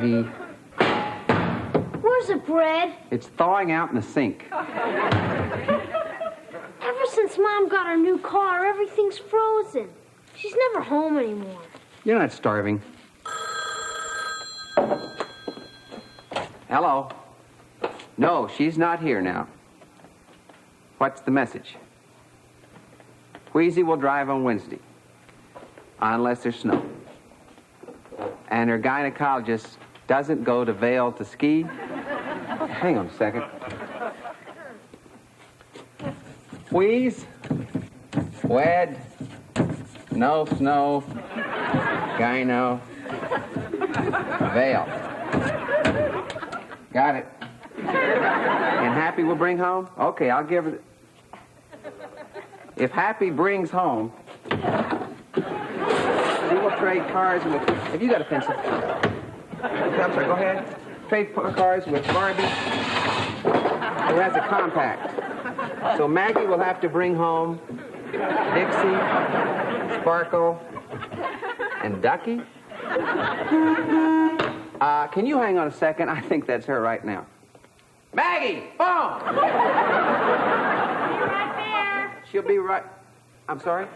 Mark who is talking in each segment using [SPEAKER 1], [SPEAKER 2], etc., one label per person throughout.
[SPEAKER 1] Maggie.
[SPEAKER 2] Where's the bread?
[SPEAKER 1] It's thawing out in the sink.
[SPEAKER 2] Ever since Mom got her new car, everything's frozen. She's never home anymore.
[SPEAKER 1] You're not starving. Hello? No, she's not here now. What's the message? Wheezy will drive on Wednesday. Unless there's snow. And her gynecologist doesn't go to Vail to ski. Hang on a second. Wheeze. Wed. No snow. Gyno. Vail. Got it. And Happy will bring home? Okay, I'll give her the... If Happy brings home, we will trade cars with... Have you got a pencil? I'm sorry, go ahead. Trade cars with Barbie, who has a compact. So Maggie will have to bring home Dixie, Sparkle, and Ducky. Can you hang on a second? I think that's her right now. Maggie, phone!
[SPEAKER 2] Be right there.
[SPEAKER 1] She'll be right... I'm sorry?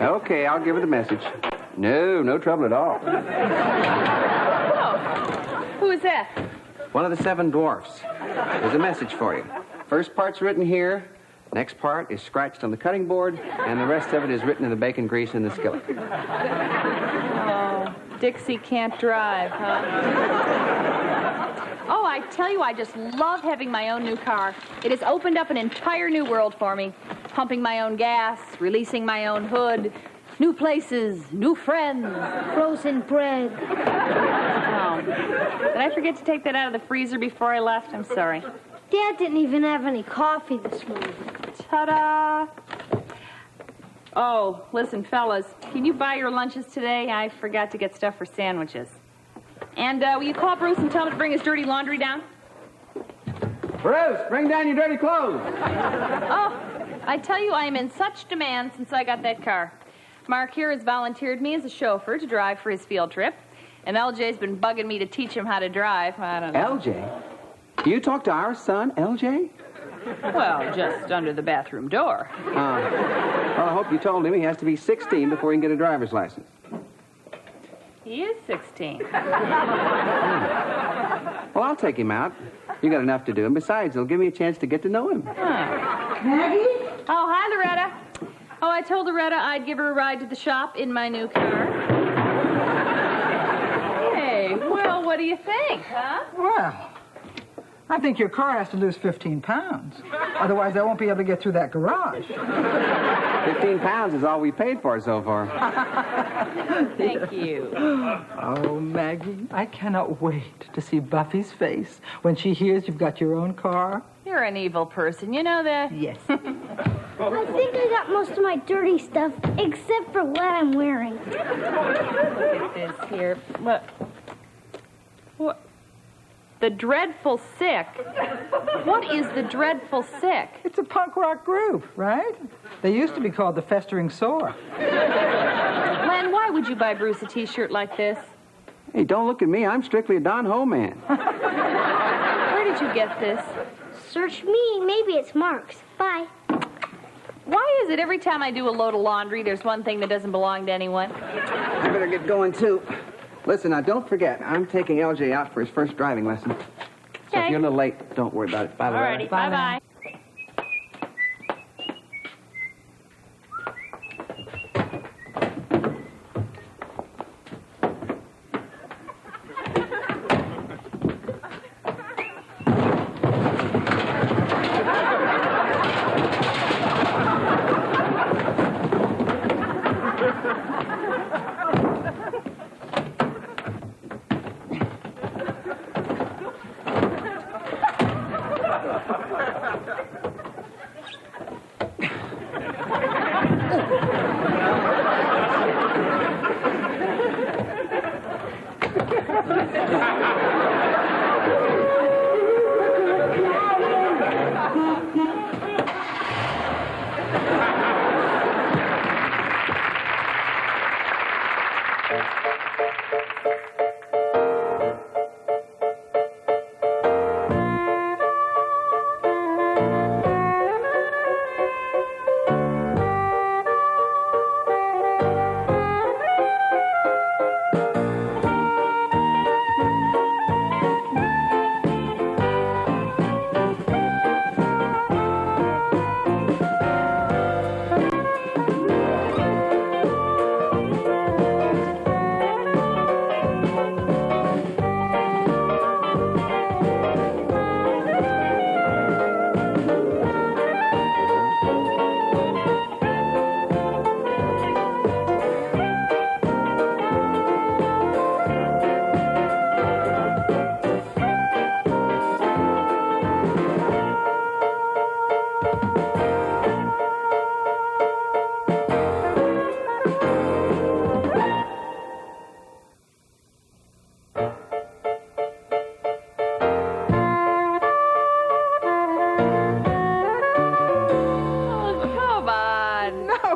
[SPEAKER 1] Okay, I'll give her the message. No trouble at all.
[SPEAKER 3] Oh, who is that?
[SPEAKER 1] One of the 7 dwarfs. There's a message for you. First part's written here. Next part is scratched on the cutting board, and the rest of it is written in the bacon grease in the skillet.
[SPEAKER 3] Oh, Dixie can't drive, huh? Oh, I tell you, I just love having my own new car. It has opened up an entire new world for me. Pumping my own gas, releasing my own hood, new places, new friends.
[SPEAKER 2] Frozen bread.
[SPEAKER 3] Oh, did I forget to take that out of the freezer before I left? I'm sorry.
[SPEAKER 2] Dad didn't even have any coffee this morning.
[SPEAKER 3] Ta-da! Oh, listen, fellas, can you buy your lunches today? I forgot to get stuff for sandwiches. And will you call Bruce and tell him to bring his dirty laundry down?
[SPEAKER 1] Bruce, bring down your dirty clothes.
[SPEAKER 3] Oh, I tell you, I am in such demand since I got that car. Mark here has volunteered me as a chauffeur to drive for his field trip. And LJ's been bugging me to teach him how to drive. I don't know.
[SPEAKER 1] LJ? You talk to our son, LJ?
[SPEAKER 3] Well, just under the bathroom door.
[SPEAKER 1] Well, I hope you told him he has to be 16 before he can get a driver's license.
[SPEAKER 3] He is 16.
[SPEAKER 1] Well, I'll take him out. You got enough to do. And besides, it'll give me a chance to get to know him.
[SPEAKER 4] Maggie?
[SPEAKER 3] Oh, hi, Loretta. Oh, I told Loretta I'd give her a ride to the shop in my new car. Hey, well, what do you think, huh?
[SPEAKER 4] Well, I think your car has to lose 15 pounds. Otherwise, I won't be able to get through that garage.
[SPEAKER 1] 15 pounds is all we paid for so far.
[SPEAKER 3] Thank you.
[SPEAKER 4] Oh, Maggie, I cannot wait to see Buffy's face when she hears you've got your own car.
[SPEAKER 3] You're an evil person, you know that?
[SPEAKER 4] Yes.
[SPEAKER 2] I think I got most of my dirty stuff, except for what I'm wearing.
[SPEAKER 3] Look at this here. What? The Dreadful Sick. What is the Dreadful Sick?
[SPEAKER 4] It's a punk rock group, right? They used to be called the Festering Sore.
[SPEAKER 3] Len, why would you buy Bruce a T-shirt like this?
[SPEAKER 1] Hey, don't look at me. I'm strictly a Don Ho man.
[SPEAKER 3] Where did you get this?
[SPEAKER 2] Search me. Maybe it's Mark's. Bye.
[SPEAKER 3] Why is it every time I do a load of laundry, there's one thing that doesn't belong to anyone?
[SPEAKER 1] I better get going, too. Listen, now, don't forget, I'm taking LJ out for his first driving lesson. So if you're a little late, don't worry about it. Bye, Loretta.
[SPEAKER 3] All righty. Bye-bye.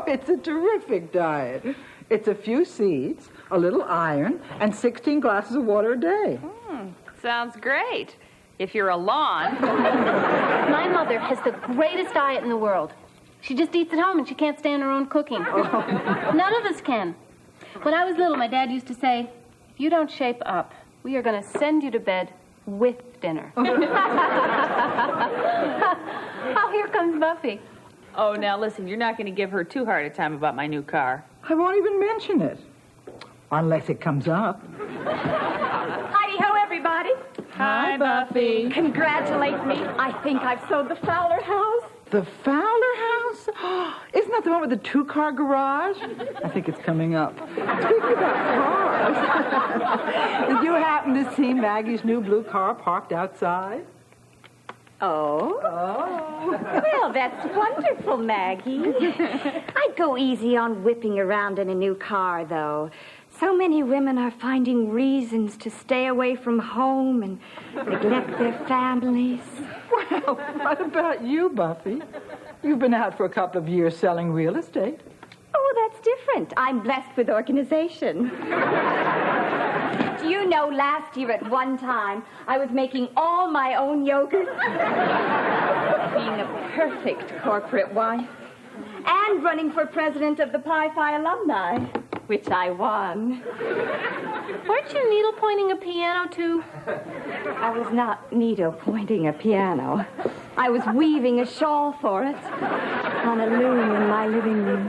[SPEAKER 4] It's a terrific diet. It's a few seeds, a little iron, and 16 glasses of water a day.
[SPEAKER 3] Sounds great. If you're a lawn.
[SPEAKER 5] My mother has the greatest diet in the world. She just eats at home and she can't stand her own cooking. None of us can. When I was little, my dad used to say, if you don't shape up, we are going to send you to bed with dinner. Oh, here comes Buffy.
[SPEAKER 3] Oh, now listen, you're not going to give her too hard a time about my new car.
[SPEAKER 4] I won't even mention it. Unless it comes up.
[SPEAKER 6] Hi-ho, everybody.
[SPEAKER 3] Hi, Buffy.
[SPEAKER 6] Congratulate me. I think I've sold the Fowler house.
[SPEAKER 4] The Fowler house? Isn't that the one with the two-car garage? I think it's coming up. Speaking about cars, did you happen to see Maggie's new blue car parked outside?
[SPEAKER 6] Oh? Well, that's wonderful, Maggie. I'd go easy on whipping around in a new car, though. So many women are finding reasons to stay away from home and neglect their families.
[SPEAKER 4] Well, what about you, Buffy? You've been out for a couple of years selling real estate.
[SPEAKER 6] Oh, that's different. I'm blessed with organization. Do you know, last year at one time, I was making all my own yogurt, being a perfect corporate wife, and running for president of the Pi Phi alumni, which I won.
[SPEAKER 5] Weren't you needle-pointing a piano, too?
[SPEAKER 6] I was not needle-pointing a piano. I was weaving a shawl for it on a loom in my living room.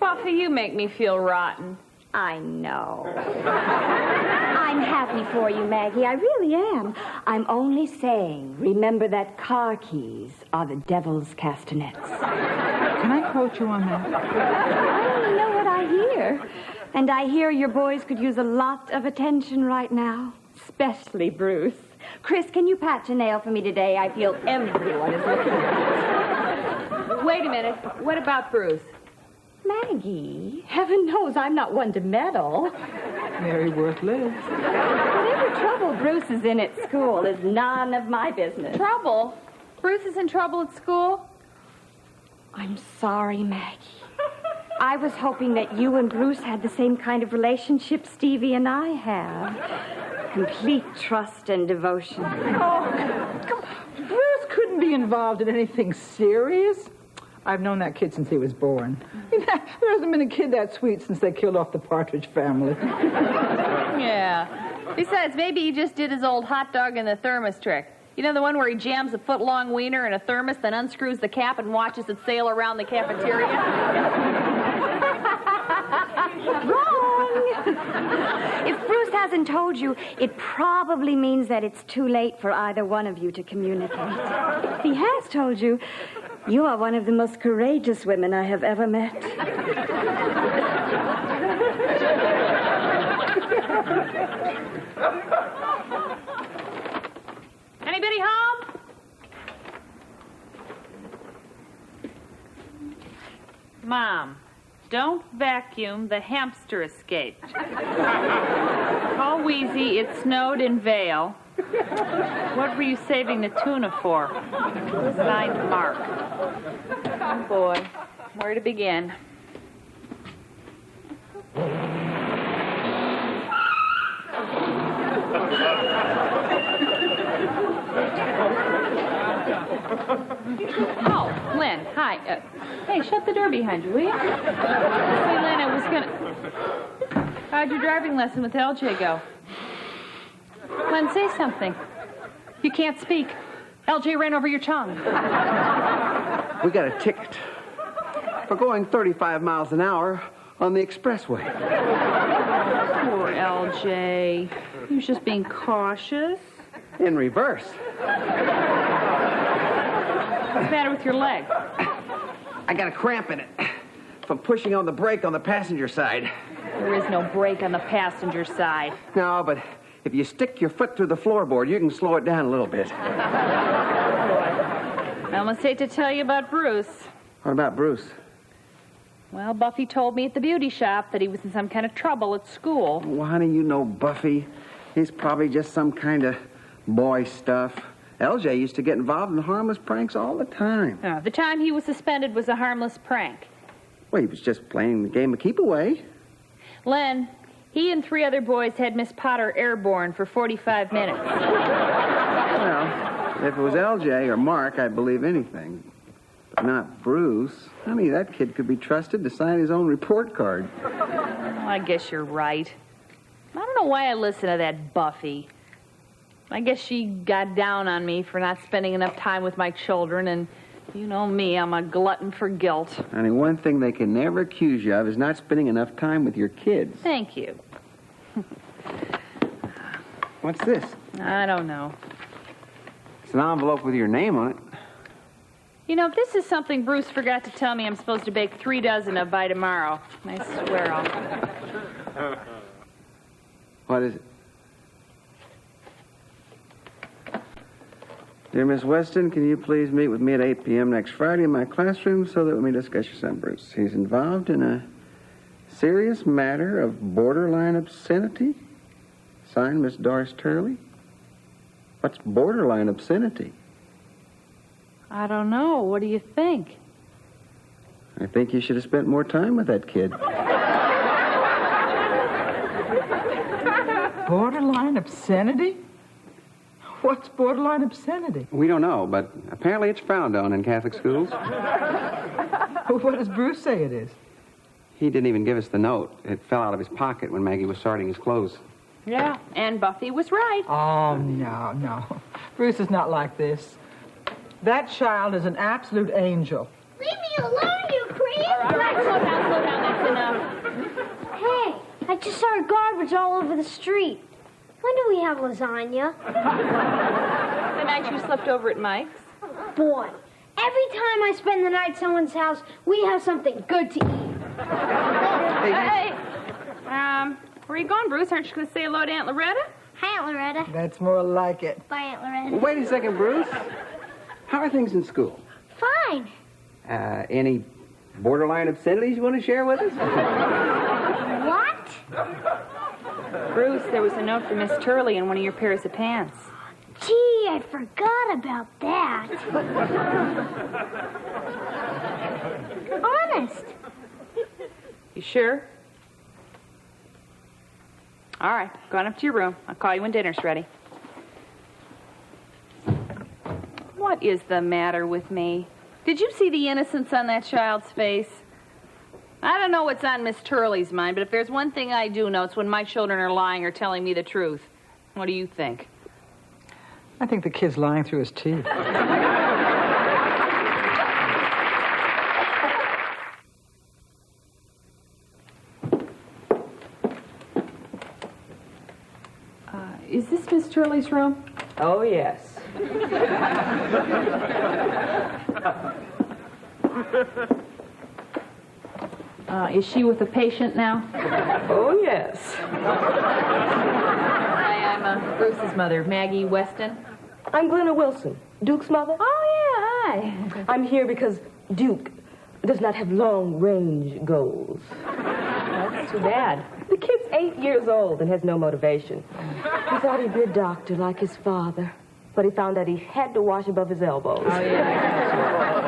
[SPEAKER 3] Buffy, you make me feel rotten.
[SPEAKER 6] I know. I'm happy for you, Maggie. I really am. I'm only saying, remember that car keys are the devil's castanets.
[SPEAKER 4] Can I quote you on that?
[SPEAKER 6] I only know what I hear. And I hear your boys could use a lot of attention right now, especially Bruce. Chris, can you patch a nail for me today? I feel everyone is looking at me.
[SPEAKER 3] Wait a minute. What about Bruce?
[SPEAKER 6] Maggie, heaven knows I'm not one to meddle.
[SPEAKER 4] Mary Worth lives.
[SPEAKER 6] Whatever trouble Bruce is in at school is none of my business.
[SPEAKER 3] Trouble? Bruce is in trouble at school?
[SPEAKER 6] I'm sorry, Maggie. I was hoping that you and Bruce had the same kind of relationship Stevie and I have. Complete trust and devotion.
[SPEAKER 4] Oh, come. Bruce couldn't be involved in anything serious. I've known that kid since he was born. There hasn't been a kid that sweet since they killed off the Partridge family.
[SPEAKER 3] Yeah. Besides, maybe he just did his old hot dog in the thermos trick. You know, the one where he jams a foot-long wiener in a thermos, then unscrews the cap and watches it sail around the cafeteria?
[SPEAKER 6] Wrong! If Bruce hasn't told you, it probably means that it's too late for either one of you to communicate. If he has told you, you are one of the most courageous women I have ever met.
[SPEAKER 3] Anybody home? Mom, don't vacuum. The hamster escaped. Call Wheezy. It snowed in Vale. What were you saving the tuna for? Signed, Mark. Oh, boy. Where to begin? Hey, shut the door behind you, will you? Say, Lynn, I was gonna... How'd your driving lesson with LJ go? Len, say something. You can't speak. LJ ran over your tongue.
[SPEAKER 1] We got a ticket for going 35 miles an hour on the expressway.
[SPEAKER 3] Poor LJ. He was just being cautious.
[SPEAKER 1] In reverse.
[SPEAKER 3] What's the matter with your leg?
[SPEAKER 1] I got a cramp in it from pushing on the brake on the passenger side.
[SPEAKER 3] There is no brake on the passenger side.
[SPEAKER 1] No, but if you stick your foot through the floorboard, you can slow it down a little bit.
[SPEAKER 3] I almost hate to tell you about Bruce.
[SPEAKER 1] What about Bruce?
[SPEAKER 3] Well, Buffy told me at the beauty shop that he was in some kind of trouble at school.
[SPEAKER 1] Well, honey, you know Buffy. He's probably just some kind of boy stuff. LJ used to get involved in harmless pranks all the time.
[SPEAKER 3] Oh, the time he was suspended was a harmless prank.
[SPEAKER 1] Well, he was just playing the game of keep away.
[SPEAKER 3] Len, he and 3 other boys had Miss Potter airborne for 45 minutes.
[SPEAKER 1] Well, if it was LJ or Mark, I'd believe anything. But not Bruce. Honey, that kid could be trusted to sign his own report card.
[SPEAKER 3] Well, I guess you're right. I don't know why I listen to that Buffy. I guess she got down on me for not spending enough time with my children, and you know me, I'm a glutton for guilt.
[SPEAKER 1] Honey, one thing they can never accuse you of is not spending enough time with your kids.
[SPEAKER 3] Thank you.
[SPEAKER 1] What's this?
[SPEAKER 3] I don't know.
[SPEAKER 1] It's an envelope with your name on it.
[SPEAKER 3] You know, if this is something Bruce forgot to tell me I'm supposed to bake 3 dozen of by tomorrow, I swear I'll...
[SPEAKER 1] What is it? Dear Miss Weston, can you please meet with me at 8 p.m. next Friday in my classroom so that we may discuss your son, Bruce? He's involved in a serious matter of borderline obscenity. Signed, Miss Doris Turley. What's borderline obscenity?
[SPEAKER 3] I don't know. What do you think?
[SPEAKER 1] I think you should have spent more time with that kid.
[SPEAKER 4] Borderline obscenity? What's borderline obscenity?
[SPEAKER 1] We don't know, but apparently it's frowned on in Catholic schools.
[SPEAKER 4] What does Bruce say it is?
[SPEAKER 1] He didn't even give us the note. It fell out of his pocket when Maggie was sorting his clothes.
[SPEAKER 3] Yeah, and Buffy was right.
[SPEAKER 4] Oh, no. Bruce is not like this. That child is an absolute angel.
[SPEAKER 2] Leave me alone, you creep!
[SPEAKER 3] All right, slow down, that's enough.
[SPEAKER 2] Hey, I just saw garbage all over the street. When do we have lasagna?
[SPEAKER 3] The night you slept over at Mike's?
[SPEAKER 2] Boy, every time I spend the night at someone's house, we have something good to eat.
[SPEAKER 3] Hey, where are you going, Bruce? Aren't you going to say hello to Aunt Loretta?
[SPEAKER 2] Hi, Aunt Loretta.
[SPEAKER 4] That's more like it.
[SPEAKER 2] Bye, Aunt Loretta.
[SPEAKER 1] Wait a second, Bruce. How are things in school?
[SPEAKER 2] Fine.
[SPEAKER 1] Any borderline obscenities you want to share with us?
[SPEAKER 2] What?
[SPEAKER 3] Bruce, there was a note from Miss Turley in one of your pairs of pants.
[SPEAKER 2] Gee, I forgot about that. Honest.
[SPEAKER 3] You sure? All right, go on up to your room. I'll call you when dinner's ready. What is the matter with me? Did you see the innocence on that child's face? I don't know what's on Miss Turley's mind, but if there's one thing I do know, it's when my children are lying or telling me the truth. What do you think?
[SPEAKER 4] I think the kid's lying through his teeth.
[SPEAKER 3] Is this Miss Turley's room?
[SPEAKER 7] Oh, yes.
[SPEAKER 3] Is she with a patient now?
[SPEAKER 7] Oh, yes.
[SPEAKER 3] Hi, I'm Bruce's mother, Maggie Weston.
[SPEAKER 7] I'm Glenna Wilson, Duke's mother.
[SPEAKER 3] Oh, yeah, hi.
[SPEAKER 7] I'm here because Duke does not have long-range goals.
[SPEAKER 3] That's too bad.
[SPEAKER 7] The kid's 8 years old and has no motivation. He thought he'd be a doctor like his father, but he found that he had to wash above his elbows.
[SPEAKER 3] Oh, yeah.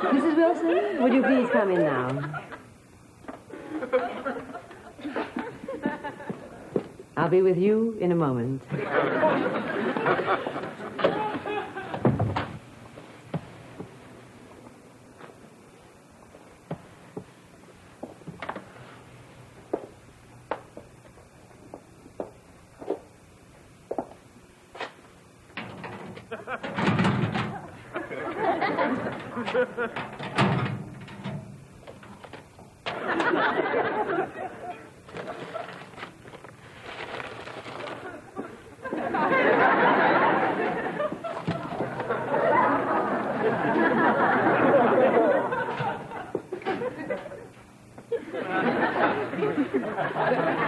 [SPEAKER 7] Mrs. Wilson, would you please come in now? be with you in a moment.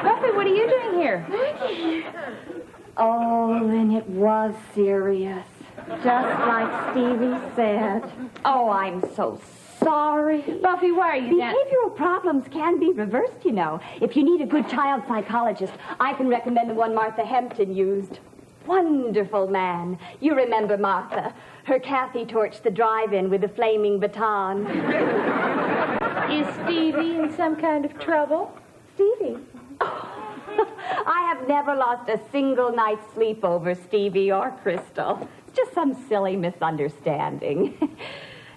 [SPEAKER 3] Buffy, what are you doing here?
[SPEAKER 6] Oh, and it was serious. Just like Stevie said. Oh, I'm so sorry.
[SPEAKER 3] Buffy, why are you
[SPEAKER 6] Behavioral problems can be reversed, you know. If you need a good child psychologist, I can recommend the one Martha Hampton used. Wonderful man. You remember Martha. Her Kathy torched the drive-in with a flaming baton.
[SPEAKER 3] Is Stevie in some kind of trouble?
[SPEAKER 6] Stevie? I have never lost a single night's sleep over Stevie or Crystal. It's just some silly misunderstanding.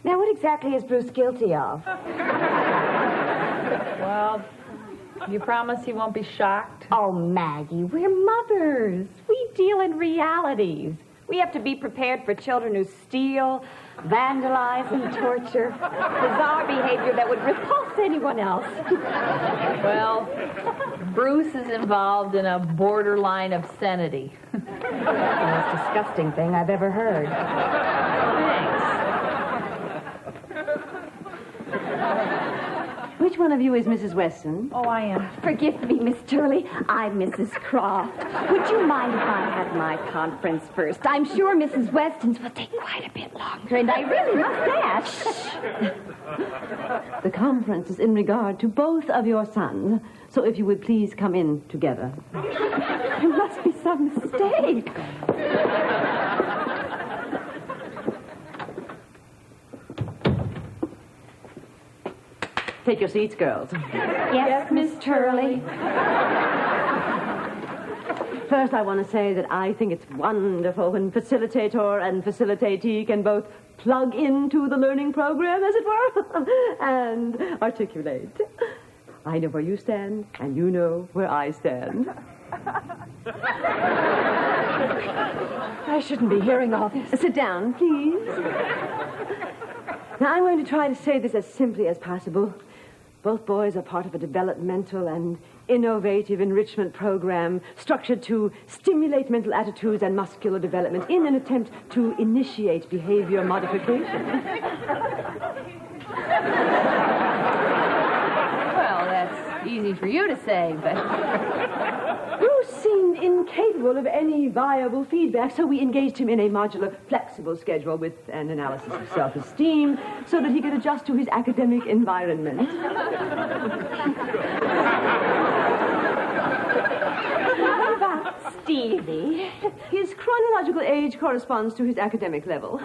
[SPEAKER 6] Now, what exactly is Bruce guilty of?
[SPEAKER 3] Well, you promise he won't be shocked?
[SPEAKER 6] Oh, Maggie, we're mothers. We deal in realities. We have to be prepared for children who steal, vandalize, and torture. Bizarre behavior that would repulse anyone else.
[SPEAKER 3] Well, Bruce is involved in a borderline obscenity.
[SPEAKER 6] The most disgusting thing I've ever heard.
[SPEAKER 7] Which one of you is Mrs. Weston?
[SPEAKER 3] Oh, I am.
[SPEAKER 6] Forgive me, Miss Turley. I'm Mrs. Croft. Would you mind if I had my conference first? I'm sure Mrs. Weston's will take quite a bit longer, and I really must ask.
[SPEAKER 7] The conference is in regard to both of your sons. So if you would please come in together.
[SPEAKER 6] There must be some mistake.
[SPEAKER 7] Take your seats, girls.
[SPEAKER 6] Yes, Miss Turley.
[SPEAKER 7] First, I want to say that I think it's wonderful when facilitator and facilitatee can both plug into the learning program, as it were, and articulate. I know where you stand, and you know where I stand.
[SPEAKER 6] I shouldn't be hearing all this.
[SPEAKER 7] Sit down, please. Now, I'm going to try to say this as simply as possible. Both boys are part of a developmental and innovative enrichment program structured to stimulate mental attitudes and muscular development in an attempt to initiate behavior modification.
[SPEAKER 3] Well, that's easy for you to say, but...
[SPEAKER 7] Bruce seemed incapable of any viable feedback, so we engaged him in a modular, flexible schedule with an analysis of self-esteem so that he could adjust to his academic environment.
[SPEAKER 6] What about Stevie?
[SPEAKER 7] His chronological age corresponds to his academic level.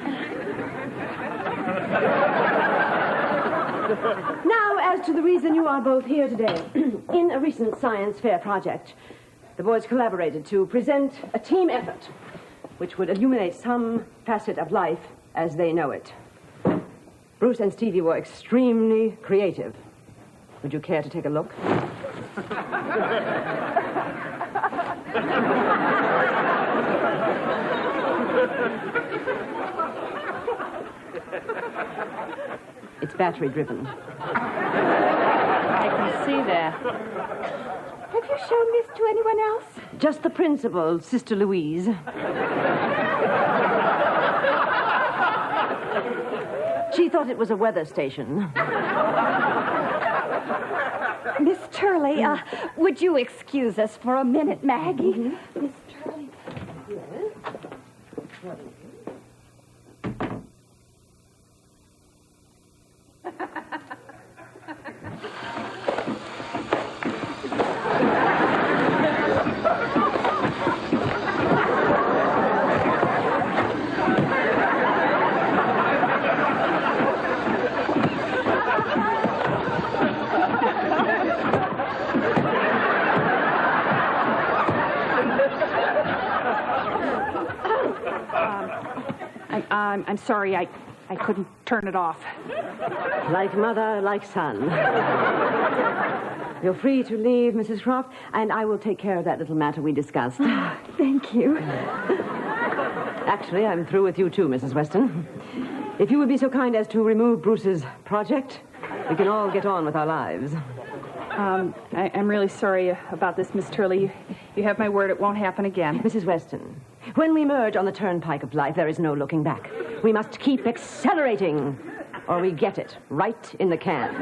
[SPEAKER 7] Now, as to the reason you are both here today. In a recent science fair project, the boys collaborated to present a team effort which would illuminate some facet of life as they know it. Bruce and Stevie were extremely creative. Would you care to take a look? It's battery-driven.
[SPEAKER 3] I can see that.
[SPEAKER 6] Have you shown this to anyone else?
[SPEAKER 7] Just the principal, Sister Louise. She thought it was a weather station.
[SPEAKER 6] Miss Turley, would you excuse us for a minute, Maggie? Mm-hmm. Miss Turley.
[SPEAKER 7] Yes?
[SPEAKER 8] I'm sorry, I couldn't turn it off.
[SPEAKER 7] Like mother, like son. You're free to leave, Mrs. Croft, and I will take care of that little matter we discussed.
[SPEAKER 6] Thank you.
[SPEAKER 7] Actually, I'm through with you too, Mrs. Weston. If you would be so kind as to remove Bruce's project, we can all get on with our lives.
[SPEAKER 8] I'm really sorry about this, Miss Turley. You have my word, it won't happen again.
[SPEAKER 7] Mrs. Weston, when we merge on the turnpike of life, there is no looking back. We must keep accelerating, or we get it right in the can.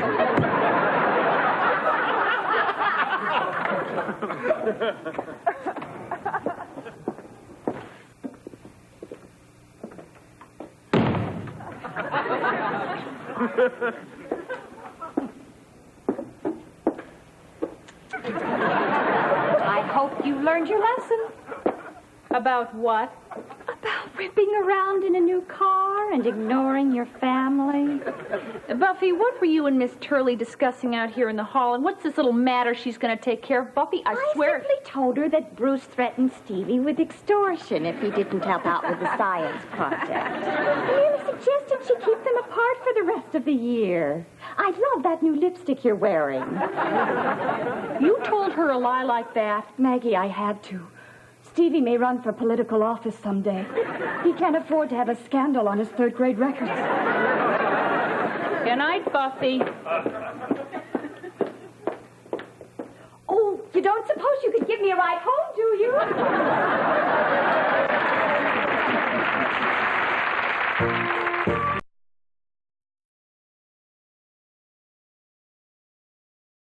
[SPEAKER 6] I hope you learned your lesson.
[SPEAKER 8] About what?
[SPEAKER 6] About whipping around in a new car and ignoring your family.
[SPEAKER 3] Buffy, what were you and Miss Turley discussing out here in the hall? And what's this little matter she's going to take care of? Buffy, I swear...
[SPEAKER 6] simply told her that Bruce threatened Stevie with extortion if he didn't help out with the science project. I merely suggested she keep them apart for the rest of the year. I love that new lipstick you're wearing.
[SPEAKER 8] You told her a lie like that?
[SPEAKER 6] Maggie, I had to. Stevie may run for political office someday. He can't afford to have a scandal on his third-grade records.
[SPEAKER 3] Good night, Buffy.
[SPEAKER 6] Oh, you don't suppose you could give me a ride home, do you?